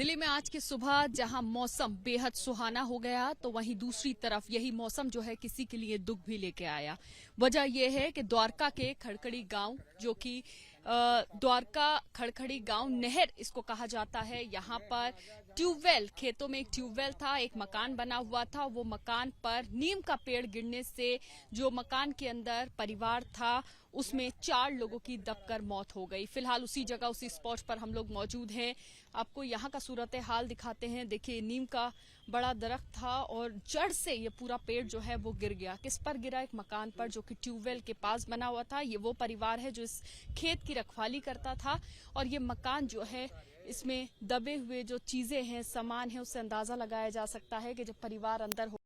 दिल्ली में आज की सुबह जहां मौसम बेहद सुहाना हो गया, तो वहीं दूसरी तरफ यही मौसम जो है किसी के लिए दुख भी लेके आया। वजह यह है कि द्वारका के खड़खड़ी गांव, जो कि द्वारका खड़खड़ी गांव नहर इसको कहा जाता है, यहाँ पर ट्यूबवेल, खेतों में एक ट्यूबवेल था, एक मकान बना हुआ था। वो मकान पर नीम का पेड़ गिरने से जो मकान के अंदर परिवार था उसमें 4 लोगों की दबकर मौत हो गई। फिलहाल उसी जगह, उसी स्पॉट पर हम लोग मौजूद हैं। आपको यहाँ का सूरत हाल दिखाते हैं। देखिए, नीम का बड़ा दरख्त था और जड़ से ये पूरा पेड़ जो है वो गिर गया। किस पर गिरा? एक मकान पर, जो कि ट्यूबवेल के पास बना हुआ था। ये वो परिवार है जो इस खेत की रखवाली करता था, और ये मकान जो है, इसमें दबे हुए जो चीजें हैं, सामान है, उससे अंदाजा लगाया जा सकता है कि जब परिवार अंदर हो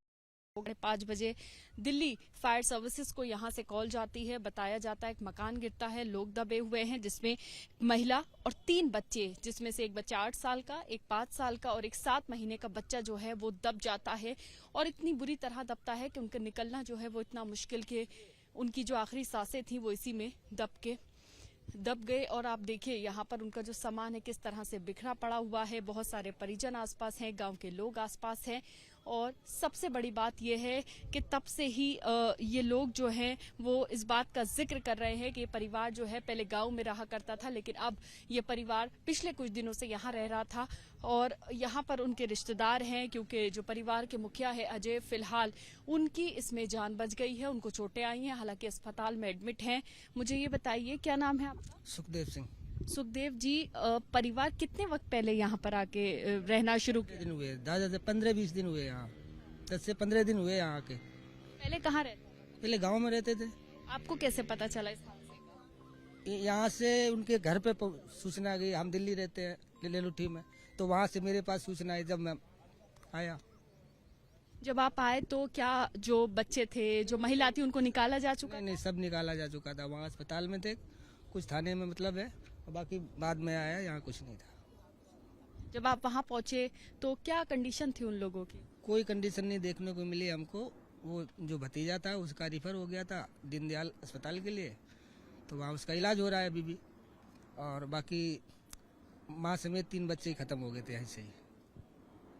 5 बजे दिल्ली फायर सर्विसेज को यहां से कॉल जाती है। बताया जाता है एक मकान गिरता है, लोग दबे हुए हैं, जिसमें महिला और 3 बच्चे, जिसमें से एक बच्चा 8 साल का, एक 5 साल का और एक 7 महीने का बच्चा जो है वो दब जाता है। और इतनी बुरी तरह दबता है कि उनका निकलना जो है वो इतना मुश्किल के उनकी जो आखिरी सांसें थी वो इसी में दब गए। और आप देखिए यहाँ पर उनका जो सामान है किस तरह से बिखरा पड़ा हुआ है। बहुत सारे परिजन आसपास हैं, गांव के लोग आसपास हैं। और सबसे बड़ी बात यह है कि तब से ही ये लोग जो हैं वो इस बात का जिक्र कर रहे हैं कि ये परिवार जो है पहले गांव में रहा करता था, लेकिन अब ये परिवार पिछले कुछ दिनों से यहाँ रह रहा था। और यहाँ पर उनके रिश्तेदार हैं, क्योंकि जो परिवार के मुखिया है अजय, फिलहाल उनकी इसमें जान बच गई है, उनको चोटें आई हैं, हालांकि अस्पताल में एडमिट हैं। मुझे ये बताइए, क्या नाम है आपका? सुखदेव सिंह। सुखदेव जी, परिवार कितने वक्त पहले यहाँ पर आके रहना शुरू किया? दिन हुए, दादा से 15-20 दिन हुए यहाँ, 10 से 15 दिन हुए यहाँ आके। पहले कहाँ रहते? पहले गांव में रहते थे। आपको कैसे पता चला इस हादसे का? यहाँ से उनके घर पे सूचना गई। हम दिल्ली रहते हैं लेलुठी में, तो वहाँ से मेरे पास सूचना आई जब मैं आया। जब आप आए तो क्या जो बच्चे थे, जो महिला थी, उनको निकाला जा चुका? नहीं, सब निकाला जा चुका था। वहाँ अस्पताल में थे, कुछ थाने में मतलब है, और बाकी बाद में आया, यहाँ कुछ नहीं था। जब आप वहाँ पहुँचे तो क्या कंडीशन थी उन लोगों की? कोई कंडीशन नहीं देखने को मिली हमको। वो जो भतीजा था उसका रिफर हो गया था दीनदयाल अस्पताल के लिए, तो वहाँ उसका इलाज हो रहा है अभी भी। और बाकी माँ समेत 3 बच्चे ही खत्म हो गए थे ऐसे ही।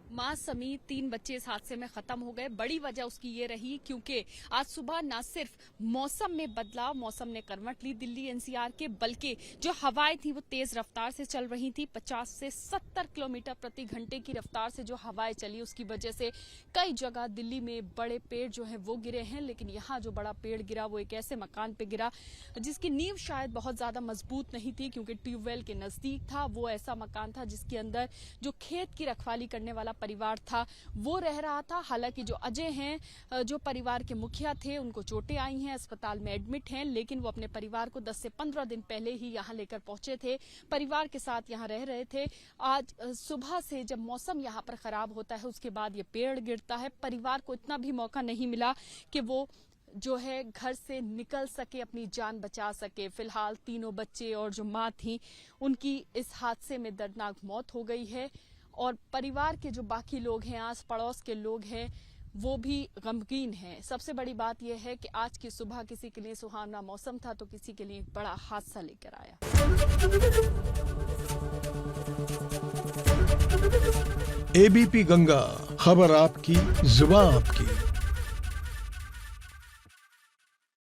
मां समेत 3 बच्चे इस हादसे में खत्म हो गए। बड़ी वजह उसकी ये रही क्योंकि आज सुबह न सिर्फ मौसम में बदलाव, मौसम ने करवट ली दिल्ली एनसीआर के, बल्कि जो हवाएं थी वो तेज रफ्तार से चल रही थी। 50 से 70 किलोमीटर प्रति घंटे की रफ्तार से जो हवाएं चली, उसकी वजह से कई जगह दिल्ली में बड़े पेड़ जो है वो गिरे हैं। लेकिन यहाँ जो बड़ा पेड़ गिरा वो एक ऐसे मकान पे गिरा जिसकी नींव शायद बहुत ज्यादा मजबूत नहीं थी, क्योंकि ट्यूबवेल के नजदीक था। वो ऐसा मकान था जिसके अंदर जो खेत की रखवाली करने वाला परिवार था वो रह रहा था। हालांकि जो अजय हैं, जो परिवार के मुखिया थे, उनको चोटें आई हैं, अस्पताल में एडमिट हैं, लेकिन वो अपने परिवार को 10 से 15 दिन पहले ही यहाँ लेकर पहुंचे थे, परिवार के साथ यहाँ रह रहे थे। आज सुबह से जब मौसम यहाँ पर खराब होता है, उसके बाद ये पेड़ गिरता है। परिवार को इतना भी मौका नहीं मिला कि वो जो है घर से निकल सके, अपनी जान बचा सके। फिलहाल तीनों बच्चे और जो माँ थी, उनकी इस हादसे में दर्दनाक मौत हो गई है। और परिवार के जो बाकी लोग हैं, आस पड़ोस के लोग हैं, वो भी गमगीन हैं। सबसे बड़ी बात यह है कि आज की सुबह किसी के लिए सुहावना मौसम था तो किसी के लिए एक बड़ा हादसा लेकर आया। एबीपी गंगा, खबर आपकी, जुबान आपकी।